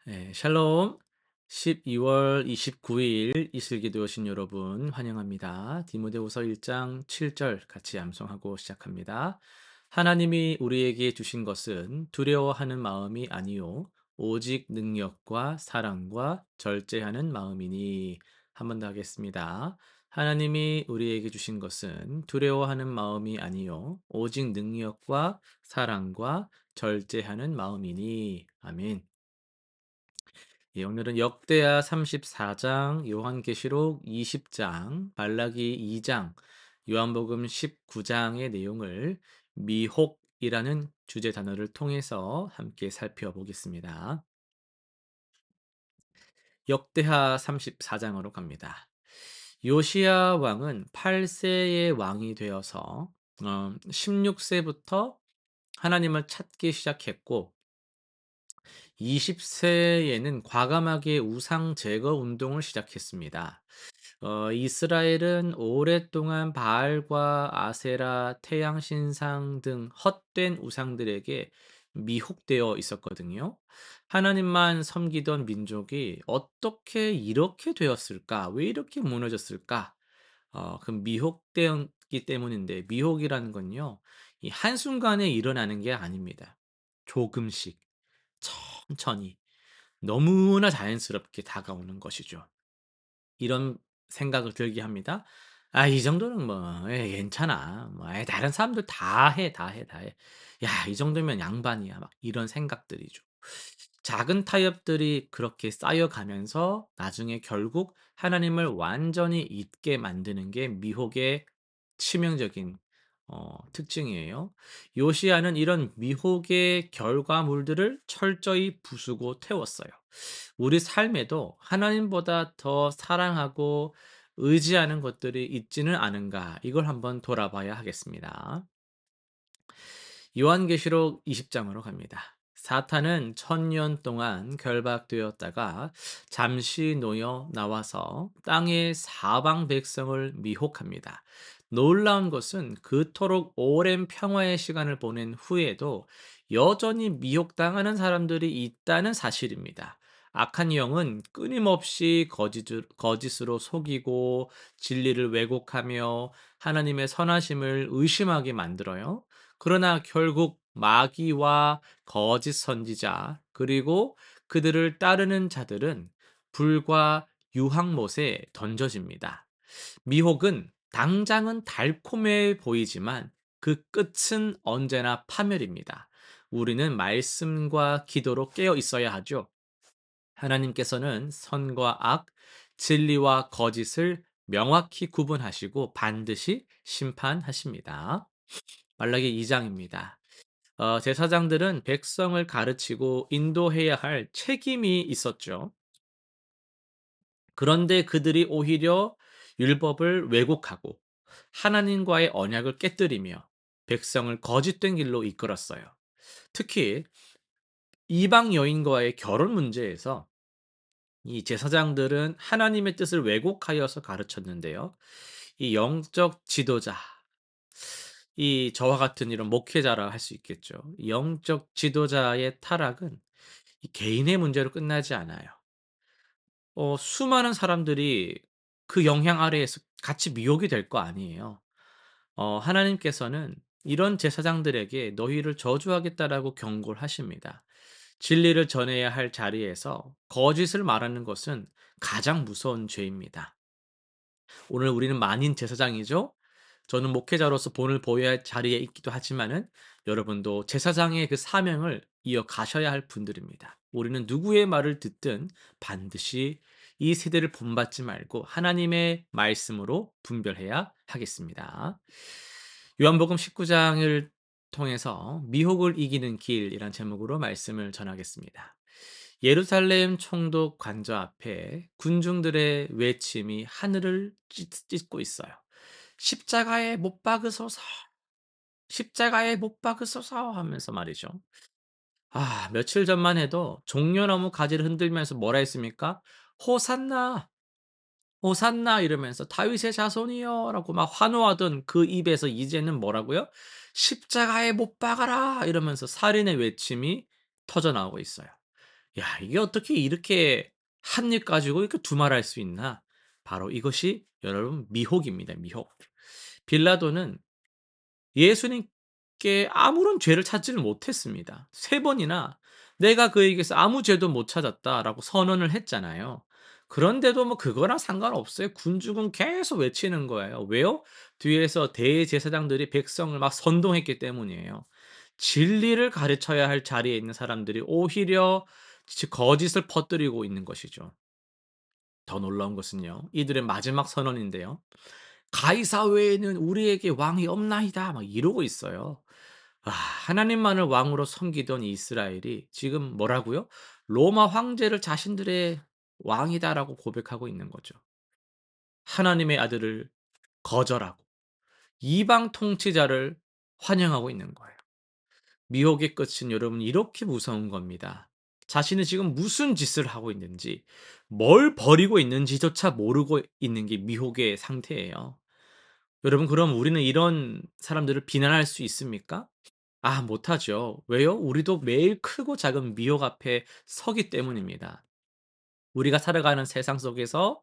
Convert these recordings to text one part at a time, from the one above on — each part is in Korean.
네, 샬롬. 12월 29일 이슬기도 오신 여러분 환영합니다. 디모데후서 1장 7절 같이 암송하고 시작합니다. 하나님이 우리에게 주신 것은 두려워하는 마음이 아니요 오직 능력과 사랑과 절제하는 마음이니. 한 번 더 하겠습니다. 하나님이 우리에게 주신 것은 두려워하는 마음이 아니요 오직 능력과 사랑과 절제하는 마음이니. 아멘. 예, 오늘은 역대하 34장, 요한계시록 20장, 말라기 2장, 요한복음 19장의 내용을 미혹이라는 주제 단어를 통해서 함께 살펴보겠습니다. 역대하 34장으로 갑니다. 요시야 왕은 8세의 왕이 되어서 16세부터 하나님을 찾기 시작했고 20세에는 과감하게 우상 제거 운동을 시작했습니다. 이스라엘은 오랫동안 바알과 아세라, 태양 신상 등 헛된 우상들에게 미혹되어 있었거든요. 하나님만 섬기던 민족이 어떻게 이렇게 되었을까? 왜 이렇게 무너졌을까? 그 미혹되었기 때문인데, 미혹이라는 건요, 이 한순간에 일어나는 게 아닙니다. 조금씩, 천천히, 너무나 자연스럽게 다가오는 것이죠. 이런 생각을 들게 합니다. '아 이 정도는 뭐 괜찮아. 뭐 다른 사람들 다 해, 다 해, 다 해. 야 이 정도면 양반이야.' 막 이런 생각들이죠. 작은 타협들이 그렇게 쌓여가면서 나중에 결국 하나님을 완전히 잊게 만드는 게 미혹의 치명적인 특징이에요. 요시야는 이런 미혹의 결과물들을 철저히 부수고 태웠어요. 우리 삶에도 하나님보다 더 사랑하고 의지하는 것들이 있지는 않은가, 이걸 한번 돌아봐야 하겠습니다. 요한계시록 20장으로 갑니다. 사탄은 1000년 동안 결박되었다가 잠시 놓여 나와서 땅의 사방 백성을 미혹합니다. 놀라운 것은 그토록 오랜 평화의 시간을 보낸 후에도 여전히 미혹당하는 사람들이 있다는 사실입니다. 악한 영은 끊임없이 거짓으로 속이고 진리를 왜곡하며 하나님의 선하심을 의심하게 만들어요. 그러나 결국 마귀와 거짓 선지자 그리고 그들을 따르는 자들은 불과 유황못에 던져집니다. 미혹은 당장은 달콤해 보이지만 그 끝은 언제나 파멸입니다. 우리는 말씀과 기도로 깨어 있어야 하죠. 하나님께서는 선과 악, 진리와 거짓을 명확히 구분하시고 반드시 심판하십니다. 말라기 2장입니다. 제사장들은 백성을 가르치고 인도해야 할 책임이 있었죠. 그런데 그들이 오히려 율법을 왜곡하고 하나님과의 언약을 깨뜨리며 백성을 거짓된 길로 이끌었어요. 특히 이방 여인과의 결혼 문제에서 이 제사장들은 하나님의 뜻을 왜곡하여서 가르쳤는데요. 이 영적 지도자, 이 저와 같은 이런 목회자라 할 수 있겠죠. 영적 지도자의 타락은 이 개인의 문제로 끝나지 않아요. 수많은 사람들이 그 영향 아래에서 같이 미혹이 될 거 아니에요. 하나님께서는 이런 제사장들에게 너희를 저주하겠다라고 경고를 하십니다. 진리를 전해야 할 자리에서 거짓을 말하는 것은 가장 무서운 죄입니다. 오늘 우리는 만인 제사장이죠. 저는 목회자로서 본을 보여야 할 자리에 있기도 하지만은 여러분도 제사장의 그 사명을 이어가셔야 할 분들입니다. 우리는 누구의 말을 듣든 반드시 이 세대를 본받지 말고 하나님의 말씀으로 분별해야 하겠습니다. 요한복음 19장을 통해서 미혹을 이기는 길이란 제목으로 말씀을 전하겠습니다. 예루살렘 총독 관저 앞에 군중들의 외침이 하늘을 찢고 있어요. 십자가에 못 박으소서, 십자가에 못 박으소서 하면서 말이죠. 며칠 전만 해도 종려나무 가지를 흔들면서 뭐라 했습니까? 호산나, 호산나 이러면서 다윗의 자손이여라고 막 환호하던 그 입에서 이제는 뭐라고요? 십자가에 못 박아라 이러면서 살인의 외침이 터져 나오고 있어요. 야, 이게 어떻게 이렇게 한 입 가지고 이렇게 두말할 수 있나? 바로 이것이 여러분 미혹입니다, 미혹. 빌라도는 예수님께 아무런 죄를 찾지를 못했습니다. 세 번이나 "내가 그에게서 아무 죄도 못 찾았다."라고 선언을 했잖아요. 그런데도 뭐 그거랑 상관없어요. 군중은 계속 외치는 거예요. 왜요? 뒤에서 대제사장들이 백성을 막 선동했기 때문이에요. 진리를 가르쳐야 할 자리에 있는 사람들이 오히려 거짓을 퍼뜨리고 있는 것이죠. 더 놀라운 것은요. 이들의 마지막 선언인데요. "가이사 외에는 우리에게 왕이 없나이다." 막 이러고 있어요. 하나님만을 왕으로 섬기던 이스라엘이 지금 뭐라고요? 로마 황제를 자신들의 왕이다라고 고백하고 있는 거죠. 하나님의 아들을 거절하고 이방 통치자를 환영하고 있는 거예요. 미혹의 끝은 여러분 이렇게 무서운 겁니다. 자신이 지금 무슨 짓을 하고 있는지, 뭘 버리고 있는지조차 모르고 있는 게 미혹의 상태예요. 여러분, 그럼 우리는 이런 사람들을 비난할 수 있습니까? 못하죠. 왜요? 우리도 매일 크고 작은 미혹 앞에 서기 때문입니다. 우리가 살아가는 세상 속에서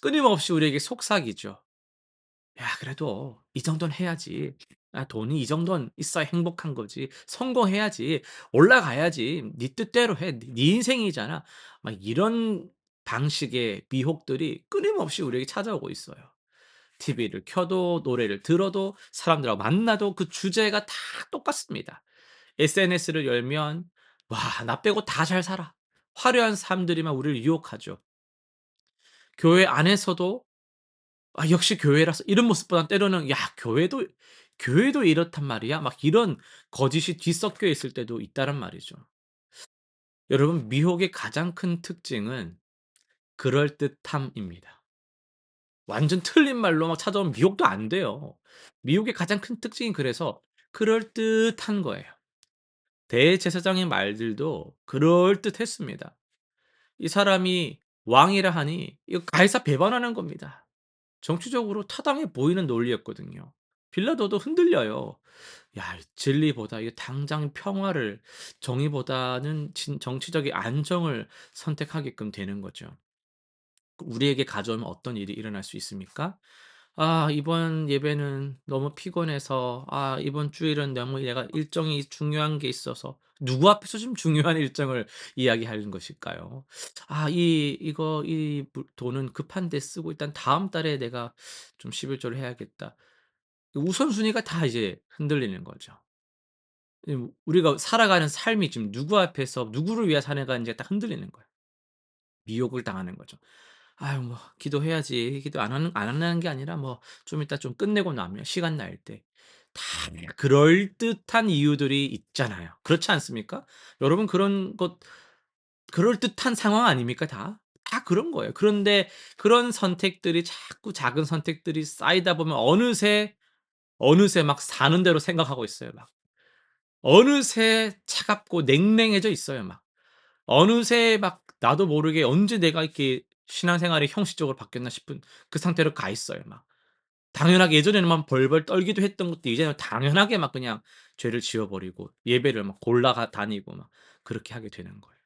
끊임없이 우리에게 속삭이죠. "야, 그래도 이 정도는 해야지. 돈이 이 정도는 있어야 행복한 거지. 성공해야지. 올라가야지. 네 뜻대로 해. 네 인생이잖아." 막 이런 방식의 미혹들이 끊임없이 우리에게 찾아오고 있어요. TV를 켜도 노래를 들어도 사람들하고 만나도 그 주제가 다 똑같습니다. SNS를 열면 "와, 나 빼고 다 잘 살아." 화려한 삶들이만 우리를 유혹하죠. 교회 안에서도 역시 교회라서 이런 모습보다는 때로는 "야, 교회도 이렇단 말이야?" 막 이런 거짓이 뒤섞여 있을 때도 있다란 말이죠. 여러분, 미혹의 가장 큰 특징은 그럴듯함입니다. 완전 틀린 말로 막 찾아오면 미혹도 안 돼요. 미혹의 가장 큰 특징이 그래서 그럴듯한 거예요. 대제사장의 말들도 그럴듯했습니다. 이 사람이 왕이라 하니 이거 가이사 배반하는 겁니다. 정치적으로 타당해 보이는 논리였거든요. 빌라도도 흔들려요. 야, 진리보다 이게 당장 평화를, 정의보다는 정치적인 안정을 선택하게끔 되는 거죠. 우리에게 가져오면 어떤 일이 일어날 수 있습니까? 이번 예배는 너무 피곤해서, 이번 주일은 너무 내가 일정이 중요한 게 있어서." 누구 앞에서 좀 중요한 일정을 이야기하는 것일까요? 이 돈은 급한 데 쓰고 일단 다음 달에 내가 좀 11조를 해야겠다." 우선순위가 다 이제 흔들리는 거죠. 우리가 살아가는 삶이 지금 누구 앞에서 누구를 위해 살아가는지가 딱 흔들리는 거예요. 미혹을 당하는 거죠. 아유, 뭐 기도해야지. 기도 안 한다는 게 아니라 뭐 좀 이따 좀 끝내고 나면 시간 날 때. 다 그럴듯한 이유들이 있잖아요. 그렇지 않습니까? 여러분, 그런 것 그럴듯한 상황 아닙니까 다? 다 그런 거예요. 그런데 그런 선택들이 자꾸 작은 선택들이 쌓이다 보면 어느새 막 사는 대로 생각하고 있어요 막. 어느새 차갑고 냉랭해져 있어요 막. 어느새 막 나도 모르게 언제 내가 이렇게 신앙생활이 형식적으로 바뀌었나 싶은 그 상태로 가 있어요 막. 당연하게 예전에는 막 벌벌 떨기도 했던 것도 이제는 당연하게 막 그냥 죄를 지어 버리고 예배를 막 골라가 다니고 막 그렇게 하게 되는 거예요.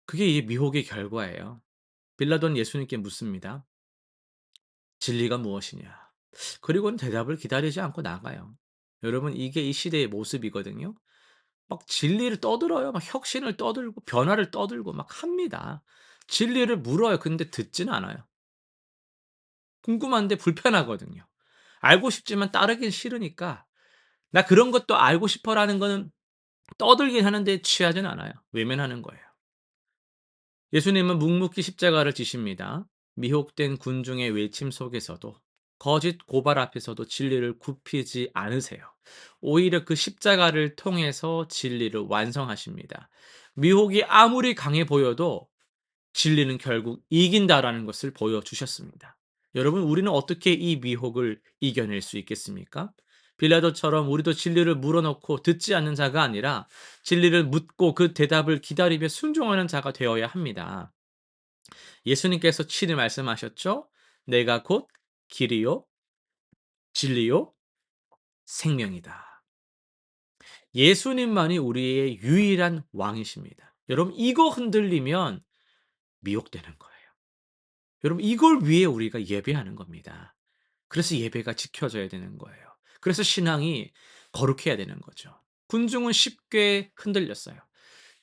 그게 이 미혹의 결과예요. 빌라도는 예수님께 묻습니다. "진리가 무엇이냐?" 그리고는 대답을 기다리지 않고 나가요. 여러분, 이게 이 시대의 모습이거든요. 막 진리를 떠들어요. 막 혁신을 떠들고 변화를 떠들고 막 합니다. 진리를 물어요. 근데 듣지는 않아요. 궁금한데 불편하거든요. 알고 싶지만 따르긴 싫으니까 "나 그런 것도 알고 싶어."라는 거는 떠들긴 하는데 취하진 않아요. 외면하는 거예요. 예수님은 묵묵히 십자가를 지십니다. 미혹된 군중의 외침 속에서도, 거짓 고발 앞에서도 진리를 굽히지 않으세요. 오히려 그 십자가를 통해서 진리를 완성하십니다. 미혹이 아무리 강해 보여도 진리는 결국 이긴다라는 것을 보여주셨습니다. 여러분, 우리는 어떻게 이 미혹을 이겨낼 수 있겠습니까? 빌라도처럼 우리도 진리를 물어놓고 듣지 않는 자가 아니라 진리를 묻고 그 대답을 기다리며 순종하는 자가 되어야 합니다. 예수님께서 친히 말씀하셨죠? "내가 곧 길이요, 진리요, 생명이다." 예수님만이 우리의 유일한 왕이십니다. 여러분 이거 흔들리면 미혹되는 거예요. 여러분 이걸 위해 우리가 예배하는 겁니다. 그래서 예배가 지켜져야 되는 거예요. 그래서 신앙이 거룩해야 되는 거죠. 군중은 쉽게 흔들렸어요.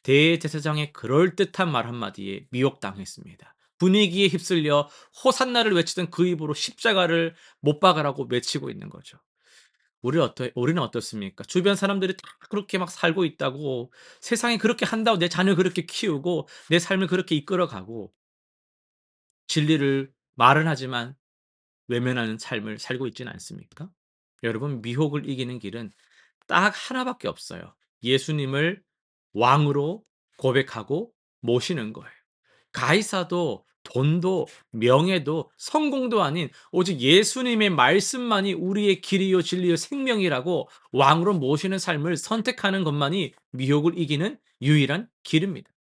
대제사장의 그럴듯한 말 한마디에 미혹당했습니다. 분위기에 휩쓸려 호산나를 외치던 그 입으로 십자가를 못 박으라고 외치고 있는 거죠. 우리는 어떻습니까? 주변 사람들이 다 그렇게 막 살고 있다고, 세상이 그렇게 한다고 내 자녀 그렇게 키우고 내 삶을 그렇게 이끌어 가고 진리를 말은 하지만 외면하는 삶을 살고 있지는 않습니까? 여러분 미혹을 이기는 길은 딱 하나밖에 없어요. 예수님을 왕으로 고백하고 모시는 거예요. 가이사도 돈도 명예도 성공도 아닌 오직 예수님의 말씀만이 우리의 길이요 진리요 생명이라고 왕으로 모시는 삶을 선택하는 것만이 미혹을 이기는 유일한 길입니다.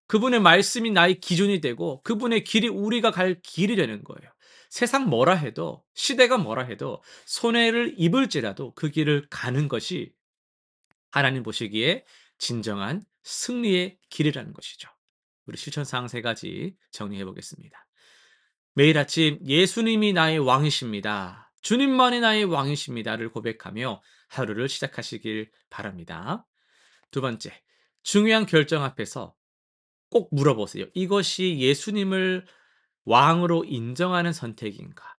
그분의 말씀이 나의 기준이 되고 그분의 길이 우리가 갈 길이 되는 거예요. 세상 뭐라 해도 시대가 뭐라 해도 손해를 입을지라도 그 길을 가는 것이 하나님 보시기에 진정한 승리의 길이라는 것이죠. 우리 실천사항 세 가지 정리해 보겠습니다. 매일 아침 예수님이 나의 왕이십니다. 주님만이 나의 왕이십니다를 고백하며 하루를 시작하시길 바랍니다. 두 번째, 중요한 결정 앞에서 꼭 물어보세요. 이것이 예수님을 왕으로 인정하는 선택인가?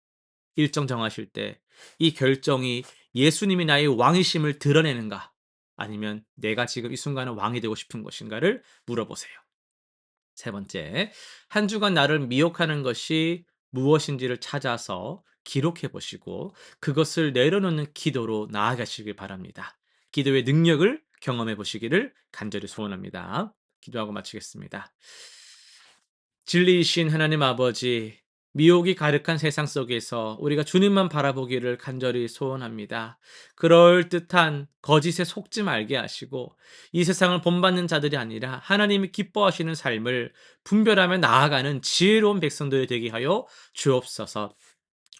일정 정하실 때 이 결정이 예수님이 나의 왕이심을 드러내는가? 아니면 내가 지금 이 순간은 왕이 되고 싶은 것인가를 물어보세요. 세 번째, 한 주간 나를 미혹하는 것이 무엇인지를 찾아서 기록해 보시고 그것을 내려놓는 기도로 나아가시길 바랍니다. 기도의 능력을 경험해 보시기를 간절히 소원합니다. 기도하고 마치겠습니다. 진리이신 하나님 아버지, 미혹이 가득한 세상 속에서 우리가 주님만 바라보기를 간절히 소원합니다. 그럴듯한 거짓에 속지 말게 하시고 이 세상을 본받는 자들이 아니라 하나님이 기뻐하시는 삶을 분별하며 나아가는 지혜로운 백성들이 되게 하여 주옵소서.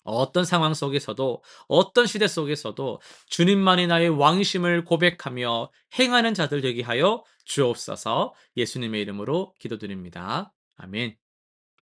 어떤 상황 속에서도 어떤 시대 속에서도 주님만이 나의 왕이심을 고백하며 행하는 자들 되게 하여 주옵소서. 예수님의 이름으로 기도드립니다. 아멘.